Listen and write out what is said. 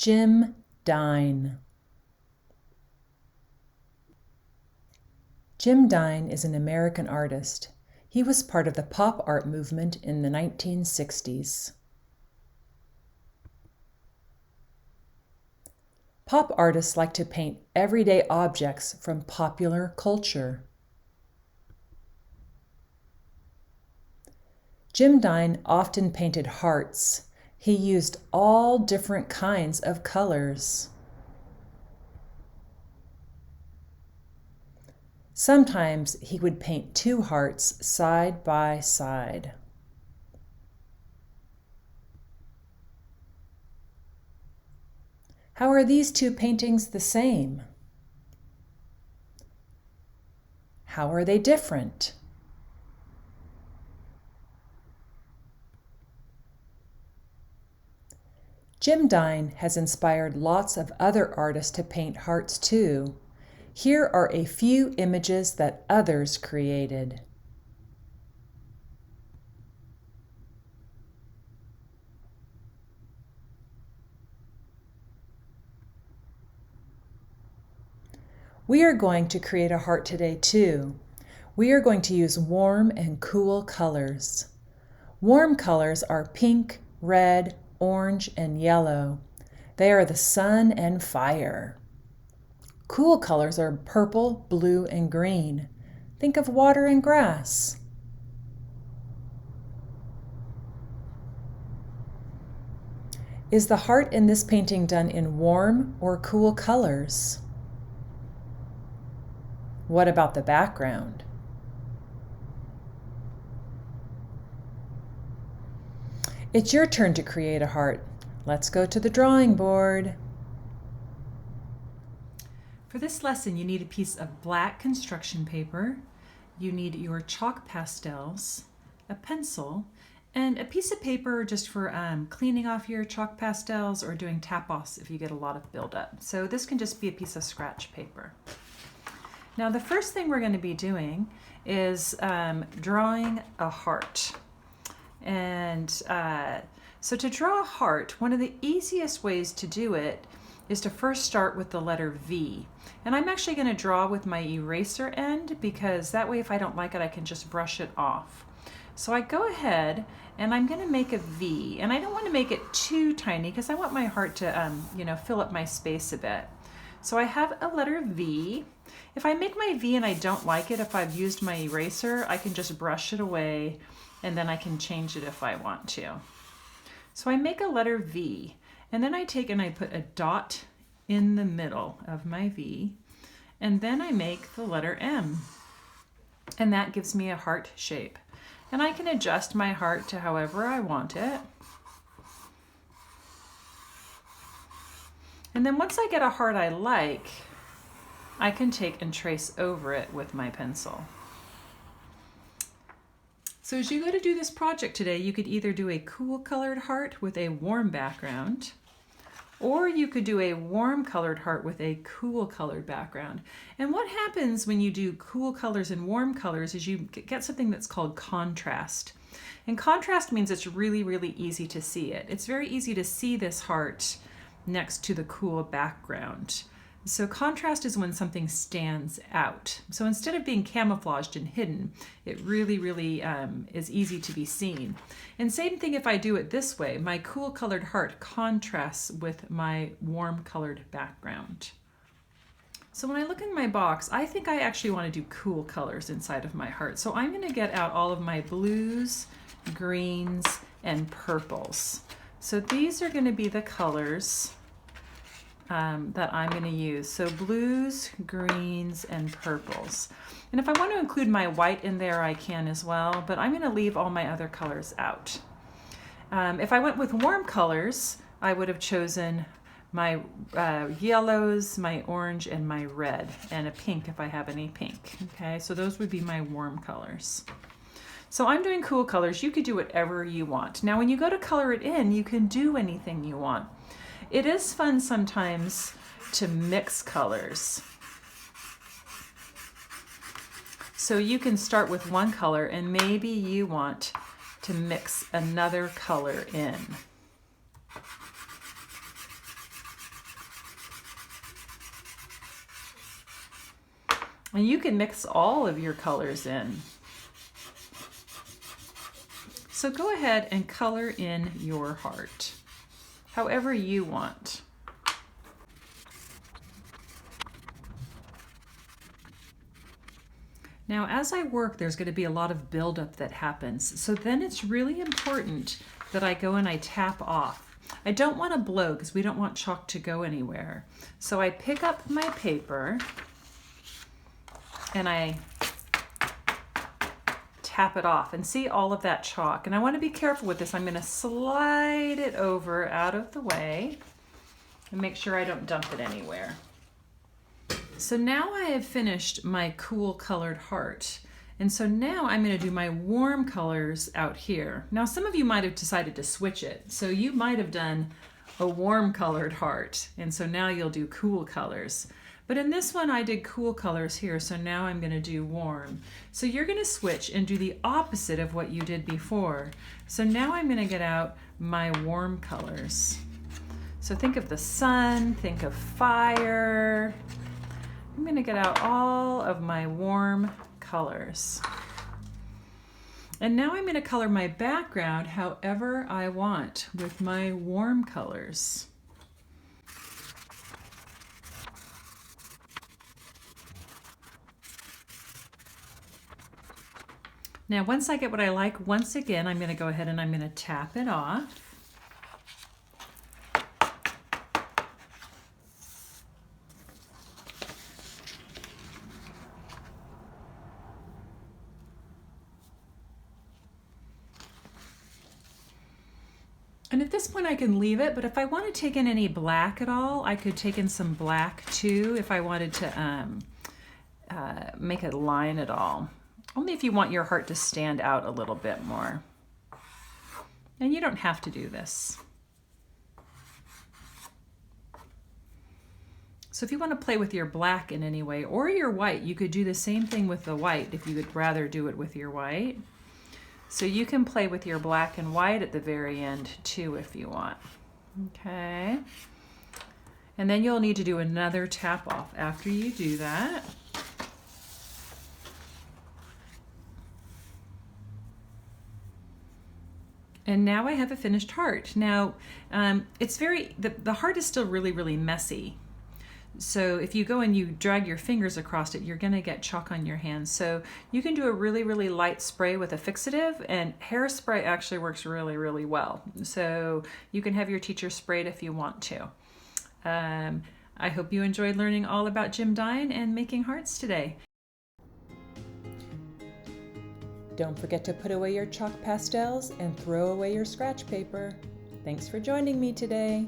Jim Dine. Jim Dine is an American artist. He was part of the pop art movement in the 1960s. Pop artists like to paint everyday objects from popular culture. Jim Dine often painted hearts. He used all different kinds of colors. Sometimes he would paint two hearts side by side. How are these two paintings the same? How are they different? Jim Dine has inspired lots of other artists to paint hearts too. Here are a few images that others created. We are going to create a heart today too. We are going to use warm and cool colors. Warm colors are pink, red, orange, and yellow. They are the sun and fire. Cool colors are purple, blue, and green. Think of water and grass. Is the heart in this painting done in warm or cool colors? What about the background? It's your turn to create a heart. Let's go to the drawing board. For this lesson, you need a piece of black construction paper, you need your chalk pastels, a pencil, and a piece of paper just for cleaning off your chalk pastels or doing tap-offs if you get a lot of buildup. So this can just be a piece of scratch paper. Now the first thing we're going to be doing is drawing a heart. And so to draw a heart, one of the easiest ways to do it is to first start with the letter V. And I'm actually going to draw with my eraser end because that way if I don't like it I can just brush it off. So I go ahead and I'm going to make a V, and I don't want to make it too tiny because I want my heart to fill up my space a bit. So I have a letter V. If I make my V and I don't like it, if I've used my eraser, I can just brush it away and then I can change it if I want to. So I make a letter V, and then I take and I put a dot in the middle of my V, and then I make the letter M, and that gives me a heart shape. And I can adjust my heart to however I want it. And then once I get a heart I like, I can take and trace over it with my pencil. So as you go to do this project today, you could either do a cool colored heart with a warm background, or you could do a warm colored heart with a cool colored background. And what happens when you do cool colors and warm colors is you get something that's called contrast. And contrast means it's really, really easy to see it. It's very easy to see this heart next to the cool background. So contrast is when something stands out. So instead of being camouflaged and hidden, it really, really is easy to be seen. And same thing if I do it this way, my cool colored heart contrasts with my warm colored background. So when I look in my box, I think I actually want to do cool colors inside of my heart. So I'm going to get out all of my blues, greens, and purples. So these are going to be the colors that I'm going to use. So blues, greens, and purples. And if I want to include my white in there, I can as well, but I'm going to leave all my other colors out. If I went with warm colors, I would have chosen my yellows, my orange, and my red, and a pink if I have any pink. Okay, so those would be my warm colors. So I'm doing cool colors. You could do whatever you want. Now when you go to color it in, you can do anything you want. It is fun sometimes to mix colors. So you can start with one color and maybe you want to mix another color in. And you can mix all of your colors in. So go ahead and color in your heart, however you want. Now, as I work, there's going to be a lot of buildup that happens. So then it's really important that I go and I tap off. I don't want to blow because we don't want chalk to go anywhere. So I pick up my paper and I tap it off and see all of that chalk. And I want to be careful with this. I'm going to slide it over out of the way and make sure I don't dump it anywhere. So now I have finished my cool colored heart. And so now I'm going to do my warm colors out here. Now some of you might have decided to switch it. So you might have done a warm colored heart. And so now you'll do cool colors. But in this one I did cool colors here, so now I'm going to do warm. So you're going to switch and do the opposite of what you did before. So now I'm going to get out my warm colors. So think of the sun, think of fire. I'm going to get out all of my warm colors. And now I'm going to color my background however I want with my warm colors. Now, once I get what I like, once again, I'm going to go ahead and I'm going to tap it off. And at this point I can leave it, but if I want to take in any black at all, I could take in some black too if I wanted to make a line at all. Only if you want your heart to stand out a little bit more. And you don't have to do this. So if you want to play with your black in any way, or your white, you could do the same thing with the white if you would rather do it with your white. So you can play with your black and white at the very end too if you want. Okay. And then you'll need to do another tap off after you do that. And now I have a finished heart. Now, it's the heart is still really, really messy. So if you go and you drag your fingers across it, you're gonna get chalk on your hands. So you can do a really, really light spray with a fixative, and hairspray actually works really, really well. So you can have your teacher spray it if you want to. I hope you enjoyed learning all about Jim Dine and making hearts today. Don't forget to put away your chalk pastels and throw away your scratch paper. Thanks for joining me today.